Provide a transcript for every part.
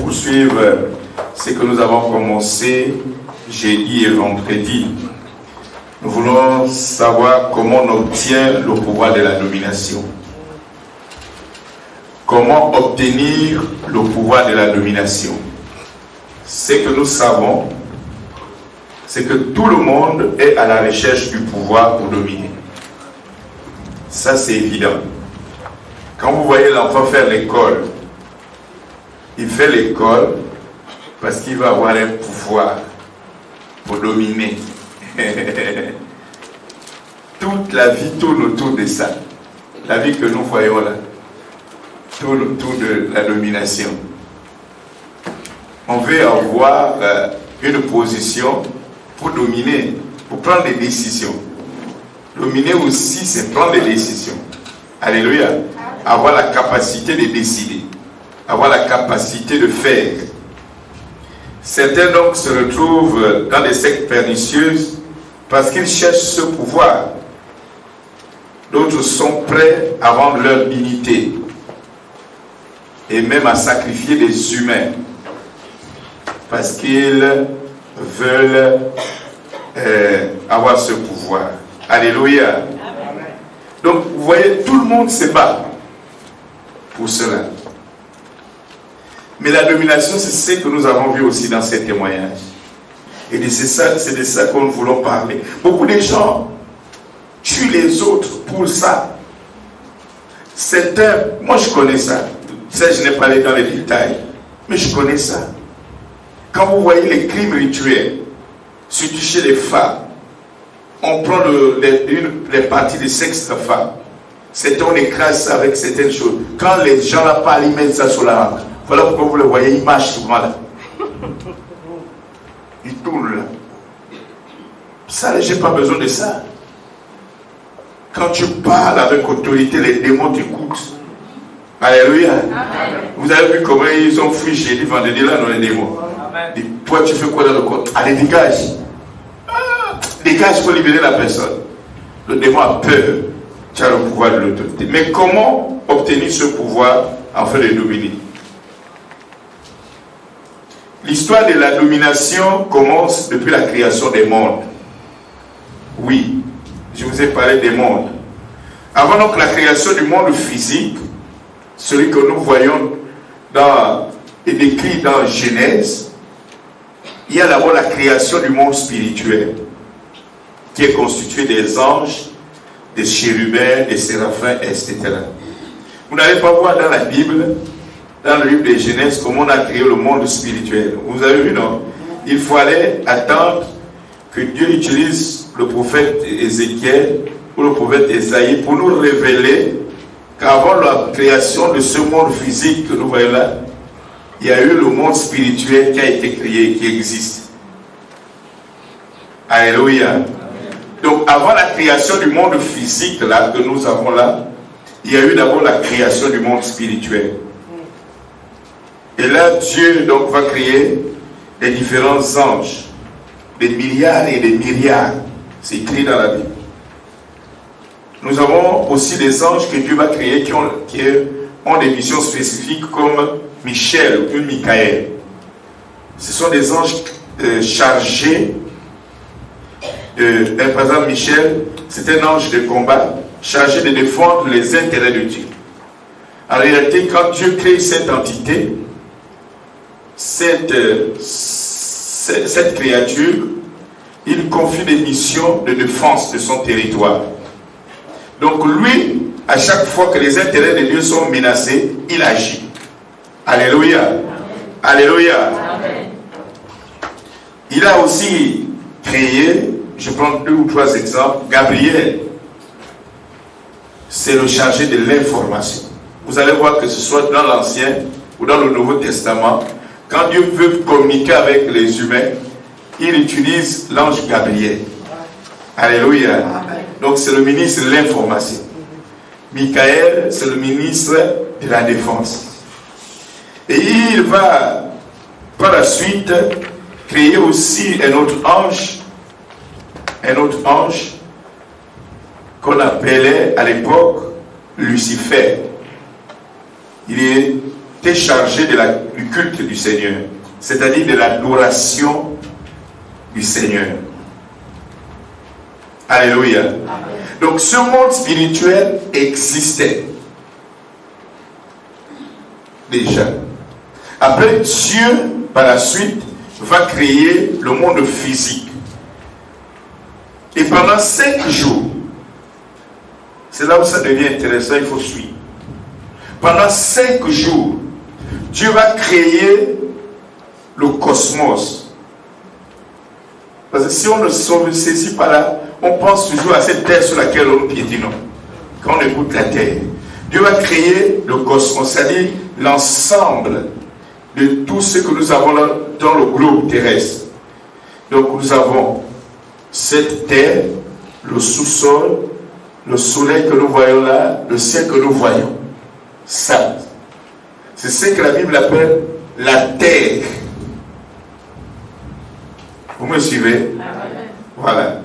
poursuivre ce que nous avons commencé jeudi et vendredi. Nous voulons savoir comment on obtient le pouvoir de la domination. Comment obtenir le pouvoir de la domination? Ce que nous savons, c'est que tout le monde est à la recherche du pouvoir pour dominer. Ça, c'est évident. Quand vous voyez l'enfant faire l'école, il fait l'école parce qu'il va avoir un pouvoir pour dominer. Toute la vie tourne autour de ça. La vie que nous voyons là tourne autour de la domination. On veut avoir une position pour dominer, pour prendre des décisions. Dominer aussi, c'est prendre des décisions. Alléluia. Avoir la capacité de décider. Avoir la capacité de faire. Certains donc se retrouvent dans des sectes pernicieuses parce qu'ils cherchent ce pouvoir. D'autres sont prêts à rendre leur dignité et même à sacrifier des humains parce qu'ils veulent avoir ce pouvoir. Alléluia. Amen. Donc, vous voyez, tout le monde se bat pour cela. Mais la domination, c'est ce que nous avons vu aussi dans ces témoignages. Et c'est de ça que nous voulons parler. Beaucoup de gens tuent les autres pour ça. Certains, moi je connais ça. Ça, je n'ai pas allé dans les détails, mais je connais ça. Quand vous voyez les crimes rituels, surtout chez les femmes, on prend les parties du sexe de la femme. Certains, on écrase ça avec certaines choses. Quand les gens là parlent, ils mettent ça sur la rampe. Voilà pourquoi vous le voyez, ils marchent souvent là. Ils tournent là. Ça, j'ai pas besoin de ça. Quand tu parles avec autorité, les démons t'écoutent. Alléluia. Amen. Vous avez vu comment ils ont fui jeudi, vendredi là dans les démons. Amen. Et toi, tu fais quoi dans le corps? Allez, dégage. Dégage pour libérer la personne. Le démon a peur. Tu as le pouvoir de l'autorité. Mais comment obtenir ce pouvoir afin de dominer? L'histoire de la domination commence depuis la création des mondes. Oui, je vous ai parlé des mondes. Avant donc la création du monde physique, celui que nous voyons est décrit dans Genèse, il y a d'abord la création du monde spirituel, qui est constitué des anges, des chérubins, des séraphins, etc. Vous n'allez pas voir dans la Bible, dans le livre de Genèse, comment on a créé le monde spirituel. Vous avez vu, non? Il fallait attendre que Dieu utilise le prophète Ézéchiel ou le prophète Esaïe pour nous révéler qu'avant la création de ce monde physique que nous voyons là, il y a eu le monde spirituel qui a été créé, qui existe. Alléluia. Donc avant la création du monde physique là, que nous avons là, il y a eu d'abord la création du monde spirituel. Et là, Dieu donc va créer les différents anges, des milliards et des milliards. C'est écrit dans la Bible. Nous avons aussi des anges que Dieu va créer qui ont des missions spécifiques comme Michel ou Michael. Ce sont des anges chargés. Par exemple, Michel, c'est un ange de combat chargé de défendre les intérêts de Dieu. En réalité, quand Dieu crée cette entité, cette créature, il confie des missions de défense de son territoire. Donc lui, à chaque fois que les intérêts de Dieu sont menacés, il agit. Alléluia. Amen. Alléluia. Amen. Il a aussi créé, je prends 2 ou 3 exemples, Gabriel. C'est le chargé de l'information. Vous allez voir que ce soit dans l'Ancien ou dans le Nouveau Testament, quand Dieu veut communiquer avec les humains, il utilise l'ange Gabriel. Alléluia. Amen. Donc c'est le ministre de l'information. Michael, c'est le ministre de la défense. Et il va par la suite créer aussi un autre ange qu'on appelait à l'époque Lucifer. Il est t'es chargé du culte du Seigneur, c'est-à-dire de l'adoration du Seigneur. Alléluia. Amen. Donc ce monde spirituel existait déjà. Après, Dieu, par la suite, va créer le monde physique. Et pendant 5 jours, c'est là où ça devient intéressant, il faut suivre. Pendant 5 jours, Dieu va créer le cosmos. Parce que si on ne se saisit pas là, on pense toujours à cette terre sur laquelle on piétine. Quand on écoute la terre, Dieu va créer le cosmos, c'est-à-dire l'ensemble de tout ce que nous avons là dans le globe terrestre. Donc nous avons cette terre, le sous-sol, le soleil que nous voyons là, le ciel que nous voyons. Ça, c'est ce que la Bible appelle la terre. Vous me suivez? Voilà.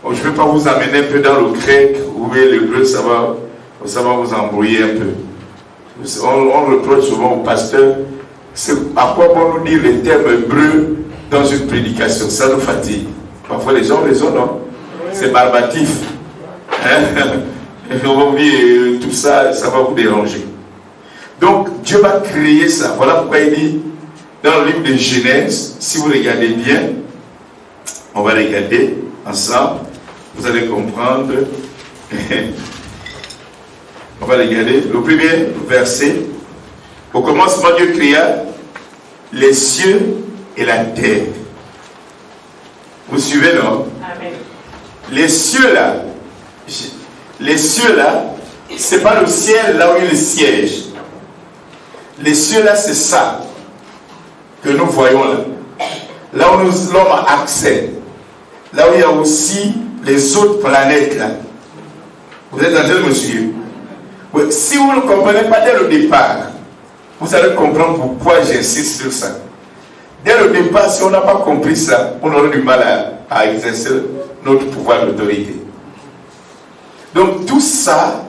Bon, je ne vais pas vous amener un peu dans le grec ou l'hébreu, ça va vous embrouiller un peu. On reproche souvent au pasteur, c'est à quoi bon nous dire les termes hébreux dans une prédication, ça nous fatigue. Parfois les gens ont raison, non? C'est barbatif. Hein? Et on va vous dire tout ça, ça va vous déranger. Donc Dieu va créer ça. Voilà pourquoi il dit dans le livre de Genèse, si vous regardez bien, on va regarder ensemble, vous allez comprendre. On va regarder le premier verset. Au commencement, Dieu créa les cieux et la terre. Vous suivez, non? Amen. Les cieux là, c'est pas le ciel là où il siège. Les cieux là, c'est ça que nous voyons là. Là où l'homme a accès. Là où il y a aussi les autres planètes là. Vous êtes en train de me suivre? Oui. Si vous ne comprenez pas dès le départ, vous allez comprendre pourquoi j'insiste sur ça. Dès le départ, si on n'a pas compris ça, on aurait du mal à exercer notre pouvoir d'autorité. Donc tout ça,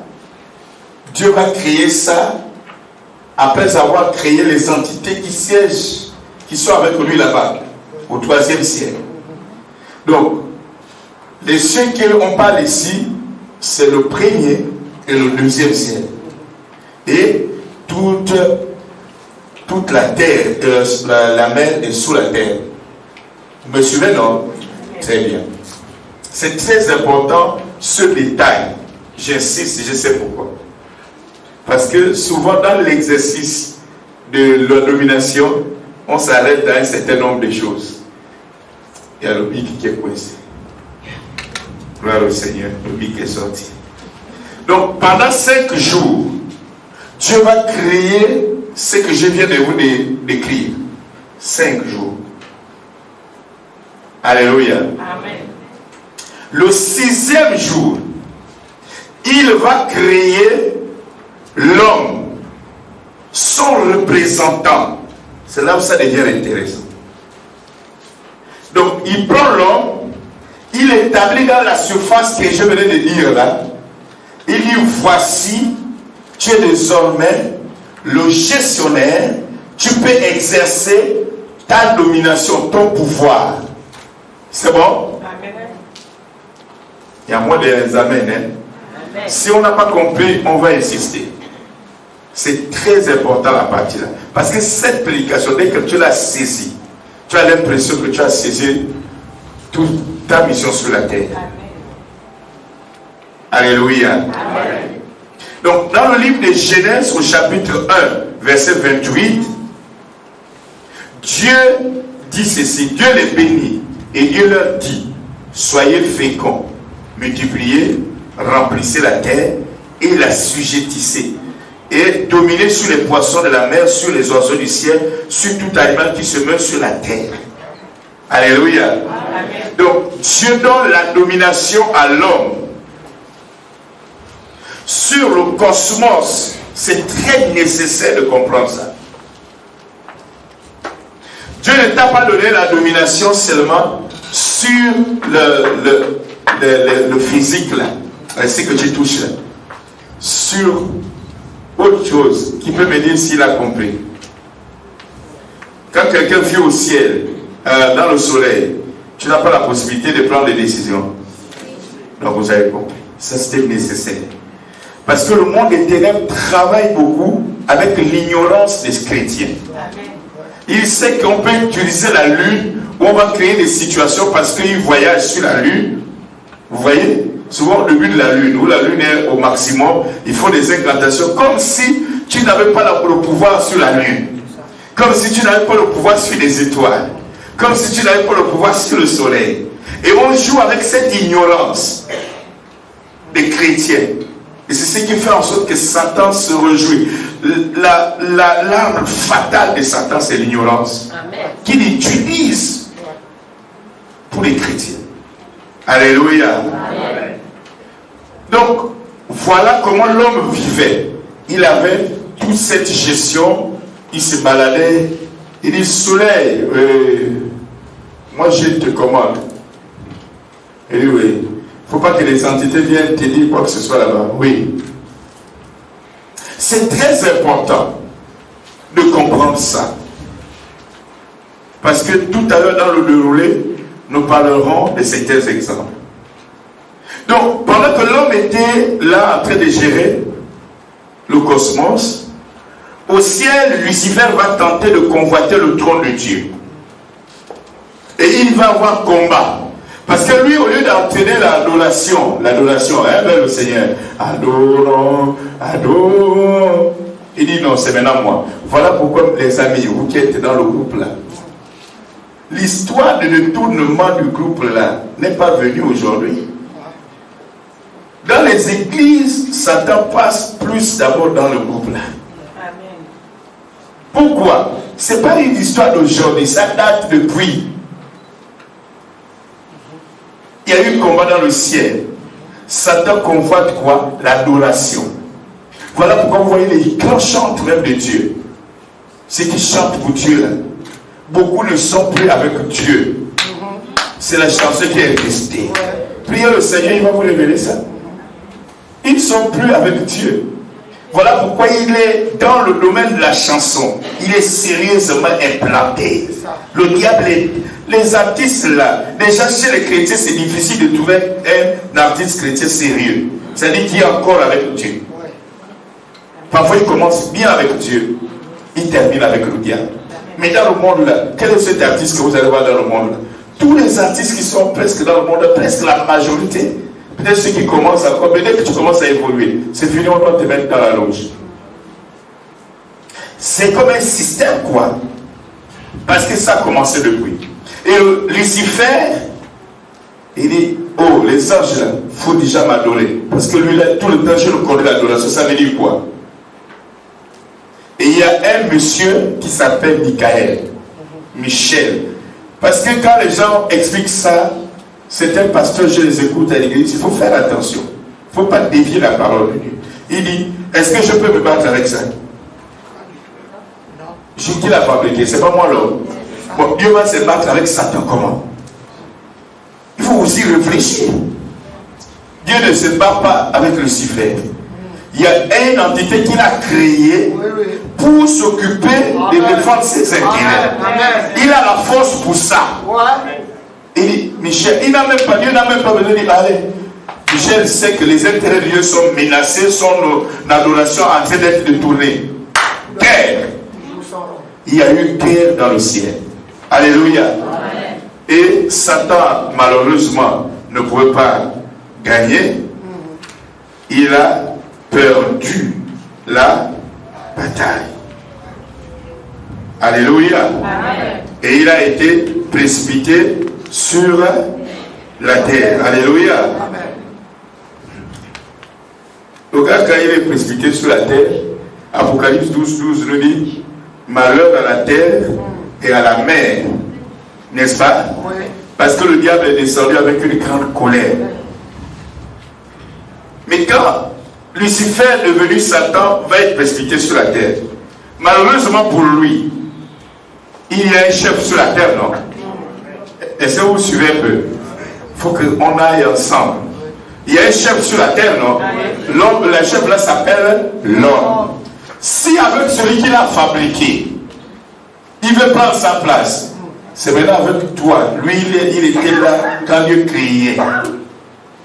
Dieu va créer ça après avoir créé les entités qui siègent, qui sont avec lui là-bas, au 3e ciel. Donc, les cieux qu'on parle ici, c'est le premier et le 2e ciel. Et toute la terre, la mer est sous la terre. Vous me suivez, non? Très bien. C'est très important ce détail. J'insiste, je sais pourquoi. Parce que souvent dans l'exercice de la domination, on s'arrête à un certain nombre de choses. Il y a le bic qui est coincé. Gloire au Seigneur, le bic est sorti. Donc pendant 5 jours, Dieu va créer ce que je viens de vous décrire. 5 jours. Alléluia. Amen. Le 6e jour, il va créer l'homme, son représentant. C'est là où ça devient intéressant. Donc, il prend l'homme, il établit dans la surface que je venais de dire là. Il dit, voici, tu es désormais le gestionnaire, tu peux exercer ta domination, ton pouvoir. C'est bon? Amen. Il y a moins des amen. Hein? Si on n'a pas compris, on va insister. C'est très important la partie là. Parce que cette prédication, dès que tu l'as saisie, tu as l'impression que tu as saisi toute ta mission sur la terre. Amen. Alléluia. Amen. Donc, dans le livre de Genèse, au chapitre 1, verset 28, Dieu dit ceci, Dieu les bénit, et Dieu leur dit, soyez féconds, multipliez, remplissez la terre et la sujettissez, et dominez sur les poissons de la mer, sur les oiseaux du ciel, sur tout animal qui se meut sur la terre. Alléluia. Amen. Donc, Dieu donne la domination à l'homme. Sur le cosmos, c'est très nécessaire de comprendre ça. Dieu ne t'a pas donné la domination seulement sur le physique là, ce que tu touches là. Sur, au autre chose qui peut me dire s'il a compris. Quand quelqu'un vit au ciel, dans le soleil, tu n'as pas la possibilité de prendre des décisions. Donc vous avez compris. Ça c'était nécessaire. Parce que le monde des ténèbres travaille beaucoup avec l'ignorance des chrétiens. Il sait qu'on peut utiliser la lune, où on va créer des situations parce qu'ils voyagent sur la lune. Vous voyez? Souvent au début de la lune, où la lune est au maximum, il faut des incantations, comme si tu n'avais pas le pouvoir sur la lune. Comme si tu n'avais pas le pouvoir sur les étoiles. Comme si tu n'avais pas le pouvoir sur le soleil. Et on joue avec cette ignorance des chrétiens. Et c'est ce qui fait en sorte que Satan se réjouit. L'arme fatale de Satan, c'est l'ignorance. Qu'il utilise pour les chrétiens. Alléluia. Amen. Donc, voilà comment l'homme vivait. Il avait toute cette gestion. Il se baladait. Il dit, soleil, moi je te commande. Il dit, oui. Il ne faut pas que les entités viennent te dire quoi que ce soit là-bas. Oui. C'est très important de comprendre ça. Parce que tout à l'heure dans le déroulé, nous parlerons de certains exemples. Donc, pendant que l'homme était là en train de gérer le cosmos, au ciel, Lucifer va tenter de convoiter le trône de Dieu. Et il va avoir combat. Parce que lui, au lieu d'entraîner l'adoration, vers le Seigneur, adorons, adorons. Il dit non, c'est maintenant moi. Voilà pourquoi, les amis, vous qui êtes dans le groupe là, l'histoire de détournement du groupe là n'est pas venue aujourd'hui. Dans les églises, Satan passe plus d'abord dans le groupe là. Pourquoi? Ce n'est pas une histoire d'aujourd'hui, ça date depuis. Il y a eu un combat dans le ciel. Satan convoite quoi? L'adoration. Voilà pourquoi vous voyez les grands chantres même de Dieu. Ceux qui chantent pour Dieu là. Beaucoup ne sont plus avec Dieu. C'est la chanson qui est restée. Priez le Seigneur, il va vous révéler ça. Ils ne sont plus avec Dieu. Voilà pourquoi il est dans le domaine de la chanson. Il est sérieusement implanté. Le diable est... Les artistes là, déjà chez les chrétiens, c'est difficile de trouver un artiste chrétien sérieux. C'est-à-dire qui est encore avec Dieu. Parfois il commence bien avec Dieu. Il termine avec le diable. Mais dans le monde là, quel est cet artiste que vous allez voir dans le monde là? Tous les artistes qui sont presque dans le monde, presque la majorité, peut-être ceux qui commencent encore, mais dès que tu commences à évoluer, c'est fini, on doit te mettre dans la loge. C'est comme un système quoi. Parce que ça a commencé depuis. Et Lucifer, il dit, oh les anges là, il faut déjà m'adorer. Parce que lui là, tout le temps je le connais l'adoration, ça veut dire quoi? Et il y a un monsieur qui s'appelle Michel. Parce que quand les gens expliquent ça, c'est un pasteur, je les écoute à l'église, il faut faire attention. Il ne faut pas dévier la parole de Dieu. Il dit, est-ce que je peux me battre avec ça? Je qui l'a fabriqué, c'est pas moi l'homme. Bon, Dieu va se battre avec Satan comment? Il faut aussi réfléchir. Dieu ne se bat pas avec Lucifer. Il y a une entité qu'il a créée pour s'occuper de défendre ses intérêts. Il a la force pour ça. Il dit, Michel, Dieu n'a même pas besoin de dire, allez. Michel sait que les intérêts de Dieu sont menacés, son adoration en train d'être détournée. Guerre. Il y a eu guerre dans le ciel. Alléluia. Et Satan, malheureusement, ne pouvait pas gagner. Il a perdu la bataille. Alléluia. Amen. Et il a été précipité sur la terre. Alléluia. Amen. Donc quand il est précipité sur la terre, Apocalypse 12 nous dit malheur à la terre et à la mer, n'est-ce pas? Oui. Parce que le diable est descendu avec une grande colère. Mais quand Lucifer, devenu Satan, va être précipité sur la terre, malheureusement pour lui, il y a un chef sur la terre, non? Est-ce que vous suivez un peu? Il faut qu'on aille ensemble. Il y a un chef sur la terre, non? L'homme, le chef là s'appelle l'homme. Si avec celui qui l'a fabriqué, il veut prendre sa place, c'est maintenant avec toi. Lui, il était là quand Dieu créait.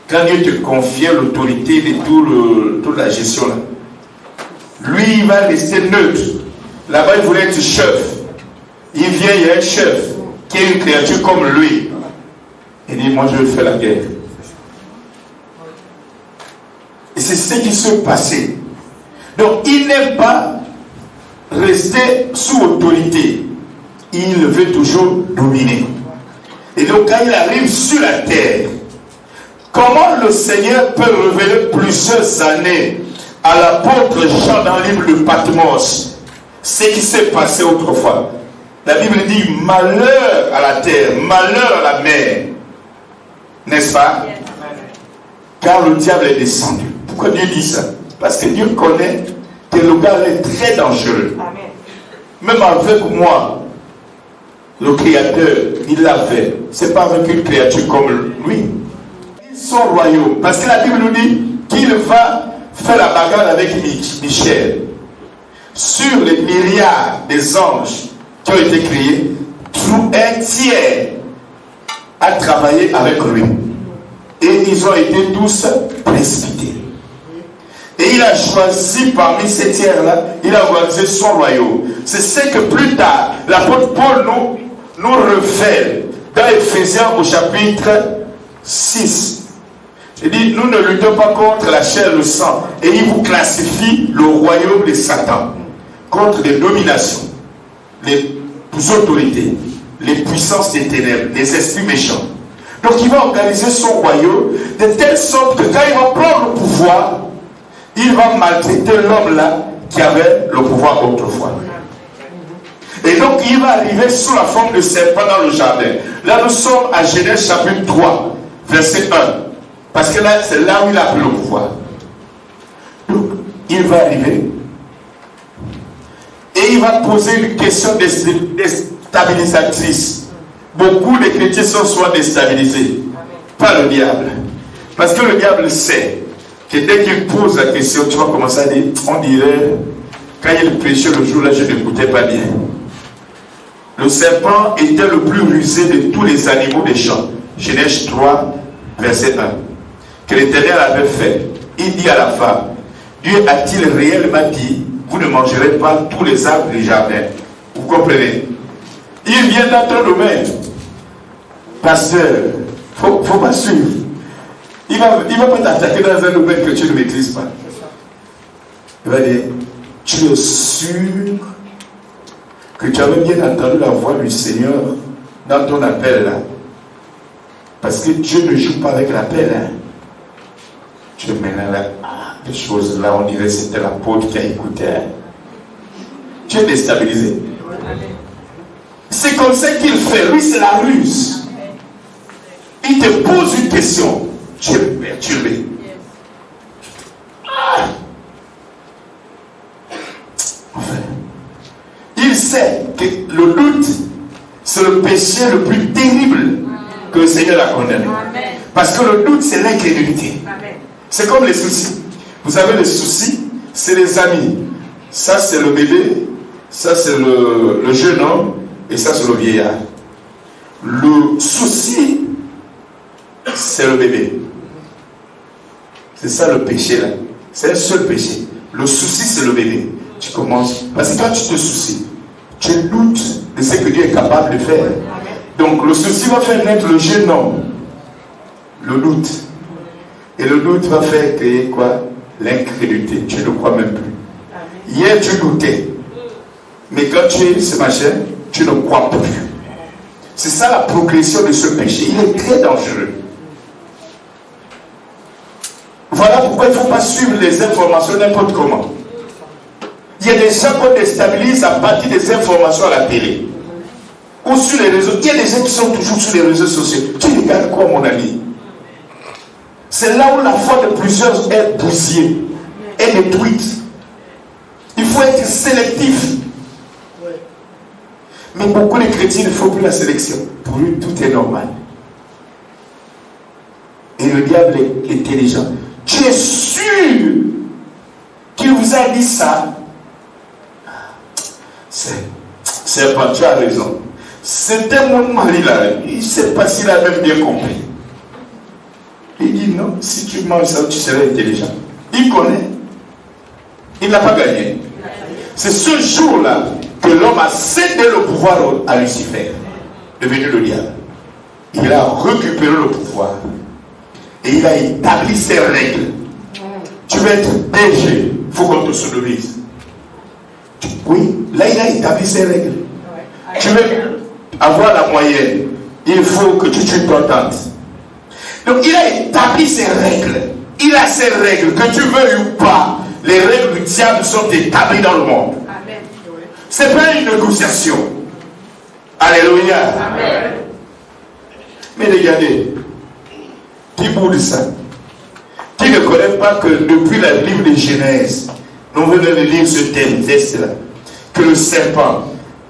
Quand Dieu te confiait l'autorité de toute la gestion là. Lui, il va rester neutre. Là-bas, il voulait être chef. Il vient, il y a un chef qui est une créature comme lui. Il dit, moi, je vais faire la guerre. Et c'est ce qui se passait. Donc, il n'est pas resté sous autorité. Il veut toujours dominer. Et donc, quand il arrive sur la terre, comment le Seigneur peut révéler plusieurs années à l'apôtre Jean dans le livre de Patmos ce qui s'est passé autrefois? La Bible dit malheur à la terre, malheur à la mer. N'est-ce pas? Car le diable est descendu. Pourquoi Dieu dit ça? Parce que Dieu connaît que le gars est très dangereux. Même avec moi, le Créateur, il l'a fait. C'est pas avec une créature comme lui. Son royaume. Parce que la Bible nous dit qu'il va faire la bagarre avec Michel. Sur les milliards des anges qui ont été créés, un tiers a travaillé avec lui. Et ils ont été tous précipités. Et il a choisi parmi ces tiers-là, il a organisé son royaume. C'est ce que plus tard, l'apôtre Paul nous révèle dans Éphésiens au chapitre 6. Il dit, nous ne luttons pas contre la chair et le sang. Et il vous classifie le royaume de Satan. Contre les dominations, les autorités, les puissances des ténèbres, les esprits méchants. Donc il va organiser son royaume de telle sorte que quand il va prendre le pouvoir, il va maltraiter l'homme là qui avait le pouvoir autrefois. Et donc il va arriver sous la forme de serpent dans le jardin. Là nous sommes à Genèse chapitre 3, verset 1. Parce que là, c'est là où il a pris le pouvoir. Donc, il va arriver. Et il va poser une question déstabilisatrice. Beaucoup de chrétiens sont soit déstabilisés. Pas le diable. Parce que le diable sait que dès qu'il pose la question, tu vas commencer à dire, on dirait, quand il péchait le jour-là, je n'écoutais pas bien. Le serpent était le plus rusé de tous les animaux des champs. Genèse 3, verset 1. Que l'Éternel avait fait. Il dit à la femme, Dieu a-t-il réellement dit, vous ne mangerez pas tous les arbres du jardin? Vous comprenez? Il vient dans ton domaine. Pasteur, faut pas suivre. Il va pas t'attaquer dans un domaine que tu ne maîtrises pas. Il va dire, tu es sûr que tu avais bien entendu la voix du Seigneur dans ton appel là? Parce que Dieu ne joue pas avec l'appel. Hein? Tu mets là, des choses là, on dirait que c'était l'apôtre qui a écouté. Hein? Tu es déstabilisé. C'est comme ça qu'il fait. Lui, c'est la ruse. Il te pose une question. Tu es perturbé. Enfin, il sait que le doute, c'est le péché le plus terrible que le Seigneur a condamné. Parce que le doute, c'est l'incrédulité. C'est comme les soucis. Vous savez, les soucis, c'est les amis. Ça, c'est le bébé. Ça, c'est le jeune homme. Et ça, c'est le vieillard. Le souci, c'est le bébé. C'est ça le péché là. C'est un seul péché. Le souci, c'est le bébé. Tu commences. Parce que quand tu te soucies, tu doutes de ce que Dieu est capable de faire. Donc le souci va faire naître le jeune homme. Le doute. Et le doute va faire créer quoi? L'incrédulité. Tu ne crois même plus. Hier, tu doutais. Mais quand tu es ce machin, tu ne crois plus. C'est ça la progression de ce péché. Il est très dangereux. Voilà pourquoi il ne faut pas suivre les informations n'importe comment. Il y a des gens qu'on déstabilise à partir des informations à la télé. Ou sur les réseaux. Il y a des gens qui sont toujours sur les réseaux sociaux. Tu regardes quoi, mon ami? C'est là où la foi de plusieurs est bousillée, est détruite. Il faut être sélectif. Mais beaucoup de chrétiens ne font plus la sélection. Pour eux, tout est normal. Et le diable est intelligent. Tu es sûr qu'il vous a dit ça Serpent, tu as raison. C'était mon mari là. Il ne sait pas s'il a même bien compris. Il dit non, si tu manges ça, tu seras intelligent. Il connaît. Il n'a pas gagné. C'est ce jour-là que l'homme a cédé le pouvoir à Lucifer, devenu le diable. Il a récupéré le pouvoir et il a établi ses règles. Tu veux être DG, il faut qu'on te sodomise. Oui, là il a établi ses règles. Tu veux avoir la moyenne, il faut que tu tues ton tante. Donc il a établi ses règles. Il a ses règles, que tu veuilles ou pas. Les règles du diable sont établies dans le monde. Ce n'est pas une négociation. Alléluia. Amen. Mais regardez, qui boude ça? Qui ne connaît pas que depuis le livre de Genèse, nous venons de lire ce texte-là, que le serpent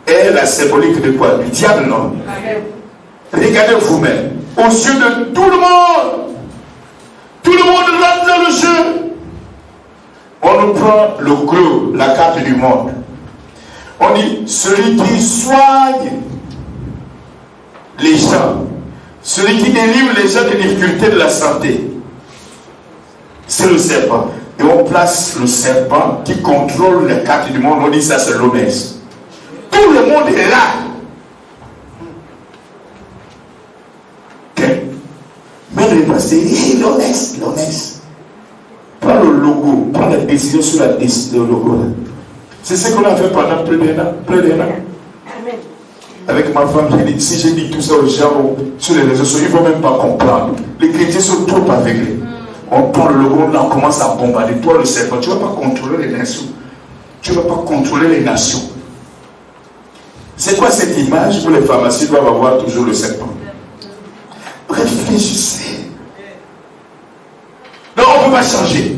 est la symbolique de quoi? Du diable, non? Amen. Regardez vous-même, aux yeux de tout le monde rentre dans le jeu. On nous prend le gros, la carte du monde. On dit, celui qui soigne les gens, celui qui délivre les gens des difficultés de la santé, c'est le serpent. Et on place le serpent qui contrôle la carte du monde. On dit ça, c'est l'OMS. Tout le monde est là. Okay. Mais le passé, l'OMS. Prends le logo, prends la décision sur le logo. Là. C'est ce qu'on a fait pendant plus d'un an. Amen. Avec ma femme, j'ai dit, si j'ai dit tout ça aux gens sur les réseaux sociaux, ils ne vont même pas comprendre. Les chrétiens sont trop aveuglés. On prend le logo, là, on commence à bombarder. Toi, le serpent, tu ne vas pas contrôler les nations. Tu ne vas pas contrôler les nations. C'est quoi cette image où les pharmacies doivent avoir toujours le serpent? Réfléchissez. Non, on ne peut pas changer.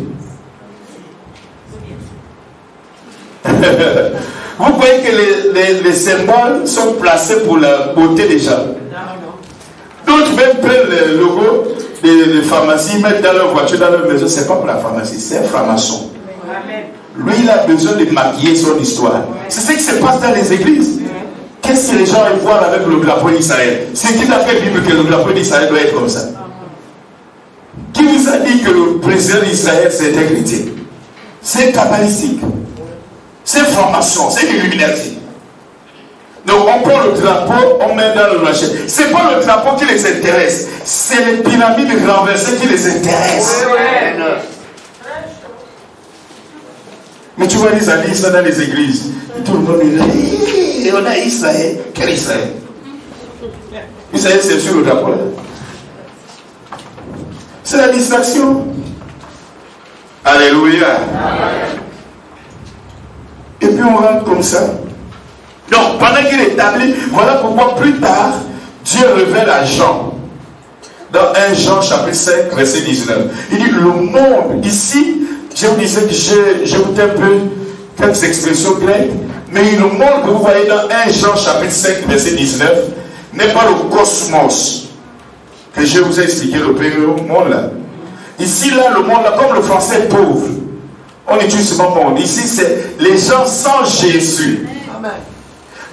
Vous voyez que les symboles sont placés pour la beauté des gens. D'autres même prennent le logo des pharmacies, mettent dans leur voiture, dans leur maison. Ce n'est pas pour la pharmacie, c'est un franc-maçon. Lui, il a besoin de maquiller son histoire. C'est ce qui se passe dans les églises. Qu'est-ce que les gens voient avec le drapeau d'Israël? C'est qui d'après la Bible que le drapeau d'Israël doit être comme ça? Qui vous a dit que le président d'Israël c'est un chrétien? C'est kabbalistique. C'est formation, c'est l'illuminati. Donc on prend le drapeau, on met dans le marché. Ce n'est pas le drapeau qui les intéresse, c'est les pyramides renversées qui les intéressent. Mais tu vois, ils disent ça dans les églises. Et tout le monde dit, on a Israël. Quel Israël? Israël, c'est sur le drapeau là. C'est la distraction. Alléluia. Amen. Et puis on rentre comme ça. Donc, pendant qu'il établit, voilà pourquoi plus tard, Dieu révèle à Jean, dans 1 Jean chapitre 5, verset 19. Il dit, le monde, ici, je vous disais que j'ai goûté un peu quelques expressions grecques, mais le monde que vous voyez dans 1 Jean chapitre 5, verset 19, n'est pas le cosmos que je vous ai expliqué, le premier monde là. Ici, là, le monde là, comme le français est pauvre, on utilise ce monde. Ici, c'est les gens sans Jésus. Amen.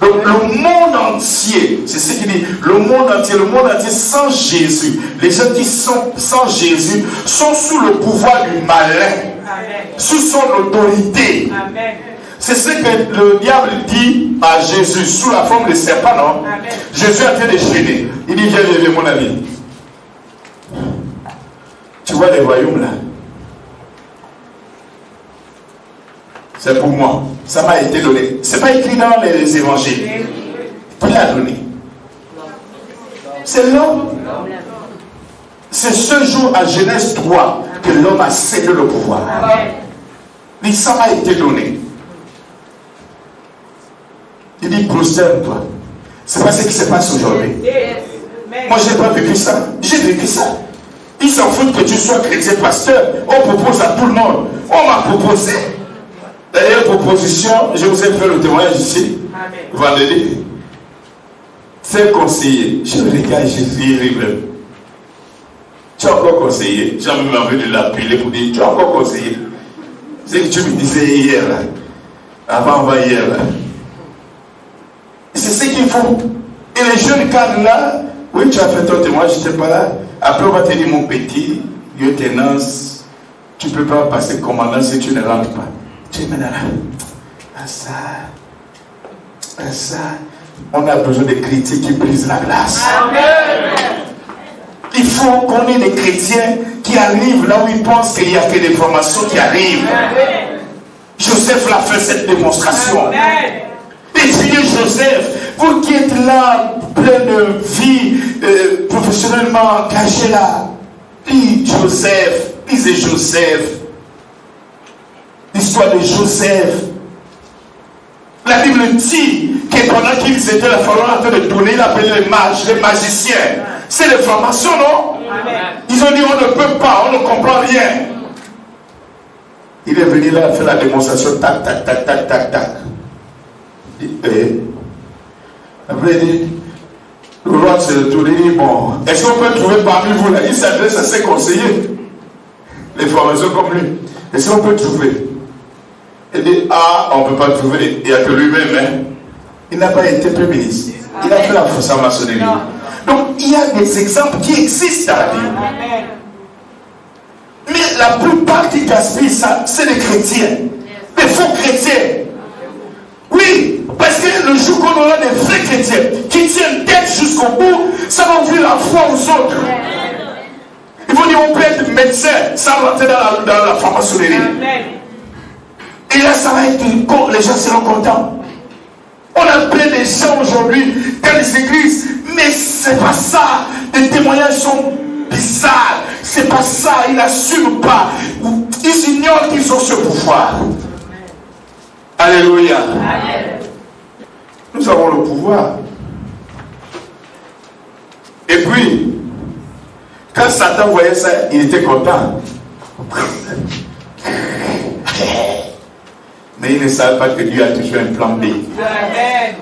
Donc, le monde entier, c'est ce qu'il dit, le monde entier sans Jésus. Les gens qui sont sans Jésus sont sous le pouvoir du malin, amen, sous son autorité. Amen. C'est ce que le diable dit à Jésus, sous la forme de serpent, non? Amen. Jésus a été déchaîné. Il dit, viens, mon ami. Tu vois les royaumes là? C'est pour moi. Ça m'a été donné. Ce n'est pas écrit dans les évangiles. Qui l'a donné? C'est l'homme. C'est ce jour à Genèse 3 que l'homme a cédé le pouvoir. Mais ça m'a été donné. Il dit, prosterne-toi. C'est pas ce qui se passe aujourd'hui. Moi, je n'ai pas vécu ça. J'ai vécu ça. Ils s'en foutent que tu sois chrétien pasteur. On propose à tout le monde. On m'a proposé. D'ailleurs, proposition, je vous ai fait le témoignage ici. Vendredi. C'est conseiller. Je regarde Jésus libre. Tu as encore conseillé. J'ai même envie de l'appeler pour dire, tu as encore conseillé. C'est que tu me disais hier, là. Avant hier, là. c'est ce qu'il faut. Et les jeunes cadres là, oui, tu as fait ton témoignage, je n'étais pas là. Après, on va te dire, mon petit, lieutenance, tu ne peux pas passer commandant si tu ne rentres pas. Tu es maintenant là. Ça. On a besoin de chrétiens qui brisent la glace. Amen. Il faut qu'on ait des chrétiens qui arrivent là où ils pensent qu'il n'y a que des formations qui arrivent. Amen. Joseph l'a fait cette démonstration. Amen. Étudiez Joseph, vous qui êtes là, plein de vie, professionnellement engagé là. Lisez Joseph. L'histoire de Joseph. La Bible dit que pendant qu'ils étaient la pharaon en train de donner, il appelait les mages, les magiciens. C'est les formations, non? Amen. Ils ont dit on ne peut pas, on ne comprend rien. Il est venu là faire la démonstration, tac. Après il dit, le roi s'est retourné, il dit bon, est-ce qu'on peut trouver parmi vous là? Il s'adresse à ses conseillers, les formations comme lui. Est-ce qu'on peut trouver? Il dit, on ne peut pas trouver, il n'y a que lui-même, hein. Il n'a pas été premier ministre. Il a fait la franc-maçonnerie. Donc, il y a des exemples qui existent dans la Bible. Mais la plupart qui gaspillent ça, c'est les chrétiens. Des faux chrétiens. Oui, parce que le jour qu'on aura des vrais chrétiens qui tiennent tête jusqu'au bout, ça va ouvrir la foi aux autres. Ils vont dire, on peut être médecin sans rentrer dans la franc-maçonnerie. Et là, ça va être les gens seront contents. On a plein de gens aujourd'hui dans les églises, mais c'est pas ça. Les témoignages sont bizarres. C'est pas ça. Ils n'assument pas. Ils ignorent qu'ils ont ce pouvoir. Alléluia. Amen. Nous avons le pouvoir. Et puis, quand Satan voyait ça, il était content. Mais il ne savait pas que Dieu a toujours un plan B. Amen.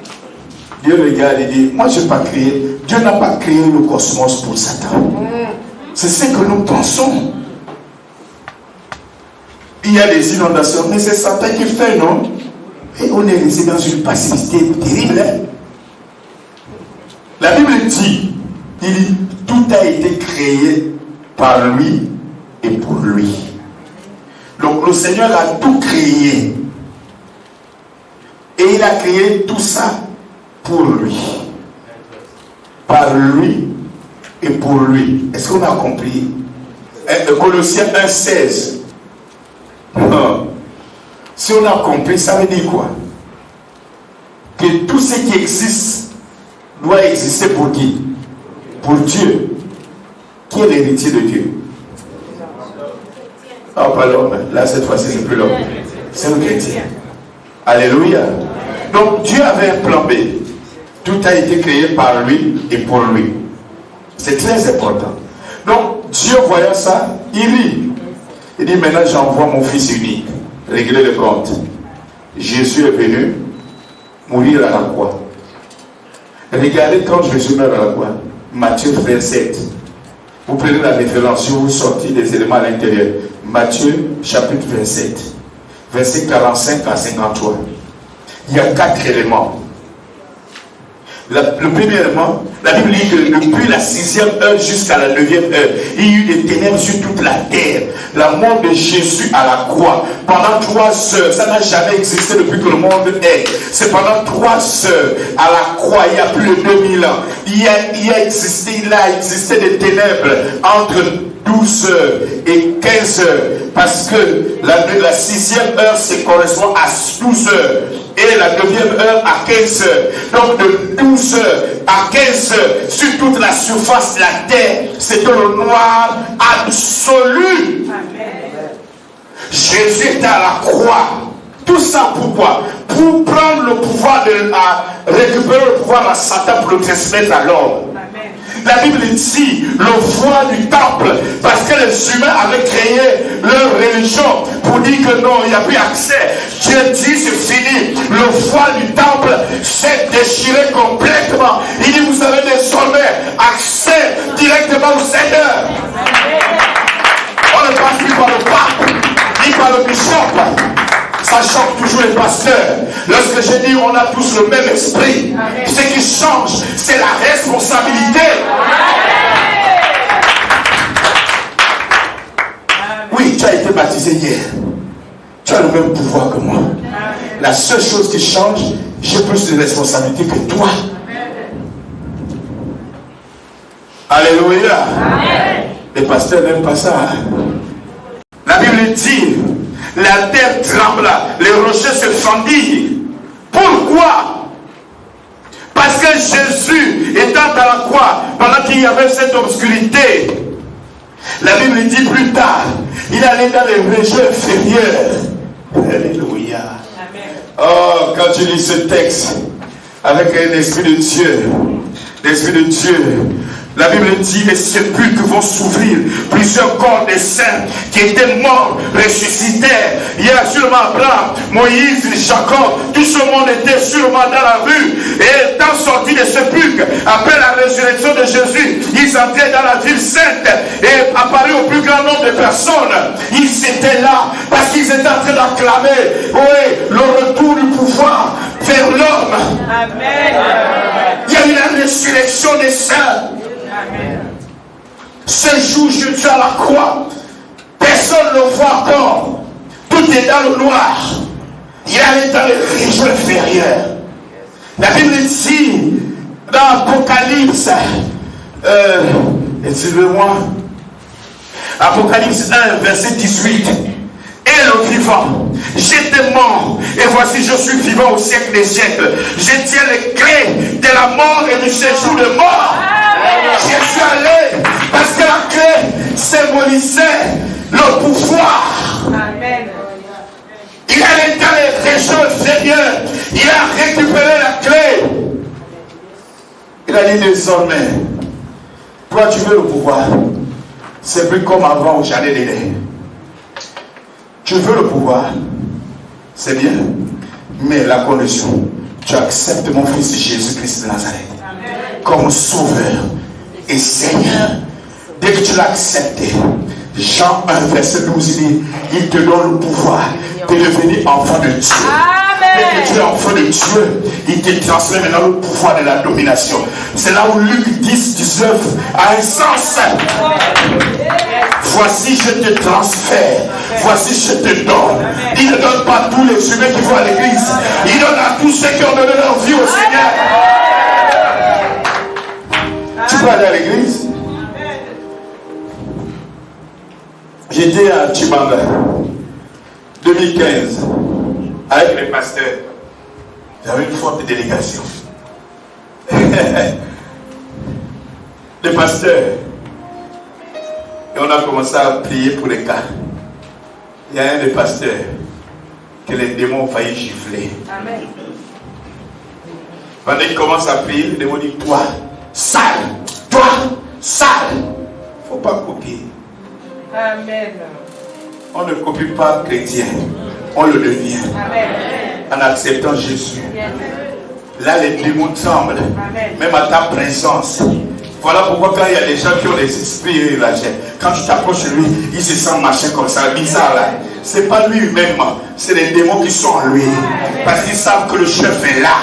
Dieu regarde et dit, moi je n'ai pas créé, Dieu n'a pas créé le cosmos pour Satan. C'est ce que nous pensons. Il y a des inondations, mais c'est Satan qui fait, non? Et on est resté dans une passivité terrible. Hein? La Bible dit, tout a été créé par lui et pour lui. Donc le Seigneur a tout créé. Et il a créé tout ça pour lui. Par lui et pour lui. Est-ce qu'on a compris? Colossiens 1,16. Si on a compris, ça veut dire quoi? Que tout ce qui existe doit exister pour qui? Pour Dieu. Qui est l'héritier de Dieu? Pas l'homme. Là, cette fois-ci, c'est plus l'homme. C'est le chrétien. Alléluia. Donc, Dieu avait un plan B. Tout a été créé par lui et pour lui. C'est très important. Donc, Dieu voyant ça, il rit. Il dit, maintenant, j'envoie mon fils unique. Réglez le compte. Jésus est venu mourir à la croix. Regardez quand Jésus meurt à la croix. Matthieu 27. Vous prenez la référence, si vous sortez des éléments à l'intérieur. Matthieu chapitre 27. Verset 45 à 53. Il y a 4 éléments. Le premier élément, la Bible dit que depuis la 6e heure jusqu'à la 9e heure, il y a eu des ténèbres sur toute la terre. La mort de Jésus à la croix, pendant 3 heures, ça n'a jamais existé depuis que le monde est. C'est pendant 3 heures à la croix, il y a plus de 2000 ans. Il a existé des ténèbres entre 12 heures et 15 heures. Parce que la 6e heure, c'est correspond à 12 heures. Et la 9e heure à 15 heures. Donc de 12 heures à 15 heures, sur toute la surface de la terre, c'était le noir absolu. Amen. Jésus était à la croix. Tout ça pourquoi? Pour prendre le pouvoir récupérer le pouvoir à Satan pour le transmettre à l'homme. La Bible dit le voile du temple, parce que les humains avaient créé leur religion pour dire que non, il n'y a plus accès. Dieu dit c'est fini. Le voile du temple s'est déchiré complètement. Il dit vous avez désormais accès directement au Seigneur. On ne passe plus par le pape, ni par le bishop. Ça choque toujours les pasteurs. Lorsque je dis on a tous le même esprit, ce qui change, c'est la responsabilité. Oui, tu as été baptisé hier. Tu as le même pouvoir que moi. La seule chose qui change, j'ai plus de responsabilité que toi. Alléluia. Les pasteurs n'aiment pas ça. La Bible dit, la terre trembla, les rochers se fendirent. Pourquoi? Parce que Jésus étant à la croix, pendant qu'il y avait cette obscurité, la Bible dit plus tard, il allait dans les régions inférieures. Alléluia. Oh, quand tu lis ce texte avec un esprit de Dieu, l'esprit de Dieu, la Bible dit les sépulcres vont s'ouvrir. Plusieurs corps des saints qui étaient morts ressuscitèrent. Il y a sûrement Abraham, Moïse, Jacob. Tout ce monde était sûrement dans la rue. Et étant sortis des sépulcres, après la résurrection de Jésus, ils entraient dans la ville sainte et apparus au plus grand nombre de personnes. Ils étaient là parce qu'ils étaient en train d'acclamer, oui, le retour du pouvoir vers l'homme. Amen. Il y a eu la résurrection des saints. Ce jour, je suis à la croix. Personne ne le voit encore. Tout est dans le noir. Il est dans les régions inférieures. La Bible dit dans Apocalypse, excusez-moi, Apocalypse 1, verset 18. Et le vivant, j'étais mort, et voici je suis vivant au siècle des siècles. Je tiens les clés de la mort et du séjour de mort. Je suis allé parce que la clé symbolisait le pouvoir. Amen. Il allait dans les régions inférieures. Il a récupéré la clé. Il a dit désormais, toi tu veux le pouvoir. C'est plus comme avant au jardin d'Éden. Tu veux le pouvoir, c'est bien, mais la condition, tu acceptes mon fils Jésus-Christ de Nazareth comme sauveur et Seigneur. Dès que tu l'as accepté, Jean 1, verset 12, il dit, il te donne le pouvoir de devenir enfant de Dieu. Dès que tu es enfant de Dieu, il te transmet maintenant le pouvoir de la domination. C'est là où Luc 10, 19 a un sens. Voici je te transfère, voici je te donne. Il ne donne pas tous les humains qui vont à l'église, il donne à tous ceux qui ont donné leur vie au Seigneur. Tu peux aller à l'église? J'étais à Chibanga 2015 avec les pasteurs. J'avais une forte délégation. Les pasteurs. Et on a commencé à prier pour les cas. Il y a un des pasteurs que les démons ont failli gifler. Amen. Quand il commence à prier, le démon dit, toi, sale, toi, sale. Il ne faut pas copier. Amen. On ne copie pas chrétien, on le devient. Amen. En acceptant Jésus. Là, les démons tremblent, même à ta présence. Voilà pourquoi quand il y a des gens qui ont des esprits là, quand tu t'approches de lui, il se sent machin comme ça, bizarre là. C'est pas lui-même, c'est les démons qui sont en lui. Parce qu'ils savent que le chef est là.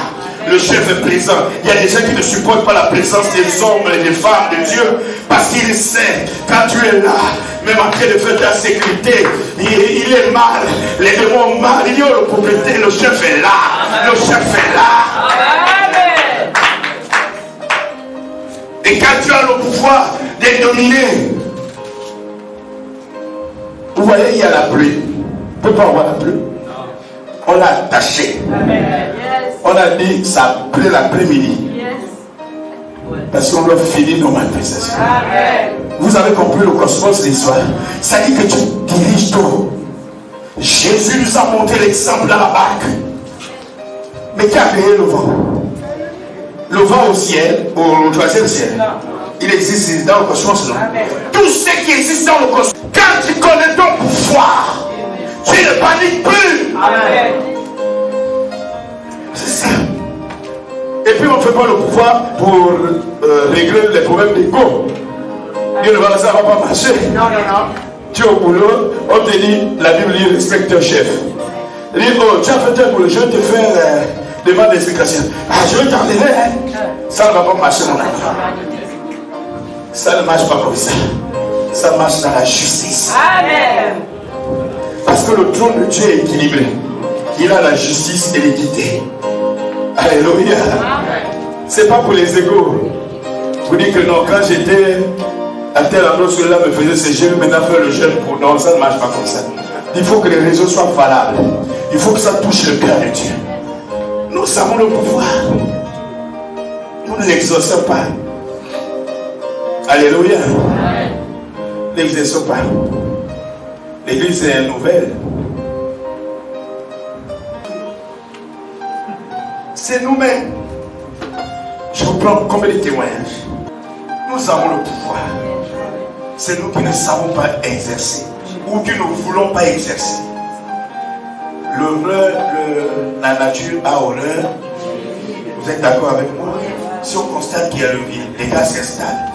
Le chef est présent. Il y a des gens qui ne supportent pas la présence des hommes et des femmes de Dieu. Parce qu'il sait, quand tu es là, même en train de faire ta sécurité, il est mal. Les démons ont mal. Il dit, oh, le propriétaire, le chef est là. Le chef est là. Et quand tu as le pouvoir de dominer, vous voyez, il y a la pluie. On ne peut pas avoir la pluie. On l'a attaché. On a dit ça plaît l'après-midi. Parce qu'on doit finir nos manifestations. Vous avez compris le cosmos de l'histoire. Ça dit que tu diriges tout. Jésus nous a montré l'exemple dans la barque. Mais qui a créé le vent? Le vent au ciel, au troisième ciel, il existe dans le cosmos. Non? Tout ce qui existe dans le cosmos, quand tu connais ton pouvoir, tu ne paniques plus. Amen. C'est ça. Et puis on ne fait pas le pouvoir pour régler les problèmes d'ego. Dieu ne va, ça ne va pas marcher. Non. Tu es au boulot, on te dit, la Bible dit respecte un chef. Il dit, oh, tu as fait tel boulot, je vais te faire demande d'explication. Ah, je vais t'enlever. Hein? Ça ne va pas marcher, mon ami. Ça ne marche pas comme ça. Ça marche dans la justice. Amen. Parce que le trône de Dieu est équilibré. Il a la justice et l'équité. Alléluia. C'est pas pour les égaux. Vous dites que non, quand j'étais à tel endroit, celui-là me faisait ce jeûne, maintenant faire le jeûne pour non, ça ne marche pas comme ça. Il faut que les réseaux soient valables. Il faut que ça touche le cœur de Dieu. Nous avons le pouvoir. Nous ne l'exerçons pas. Alléluia. N'exerçons pas. L'église est nouvelle. C'est nous-mêmes. Je vous prends combien de témoignages. Nous avons le pouvoir. C'est nous qui ne savons pas exercer ou qui ne voulons pas exercer. La nature a horreur. Vous êtes d'accord avec moi? Si on constate qu'il y a le vide, les gars s'installent.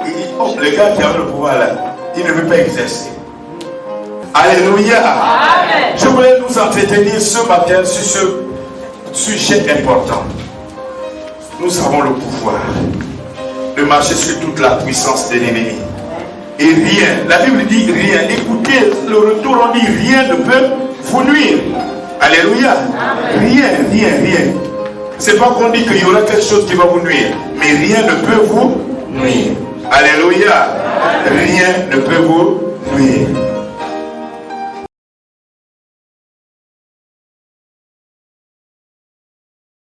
Et oh, le gars qui a le pouvoir là, il ne veut pas exercer. Alléluia. Amen. Je voulais nous entretenir ce matin sur ce sujet important. Nous avons le pouvoir de marcher sur toute la puissance de l'ennemi. Et rien, la Bible dit rien. Écoutez, le retour on dit rien ne peut vous nuire. Alléluia. Amen. Rien. C'est pas qu'on dit qu'il y aura quelque chose qui va vous nuire, mais rien ne peut vous nuire. Alléluia. Rien ne peut vous nuire.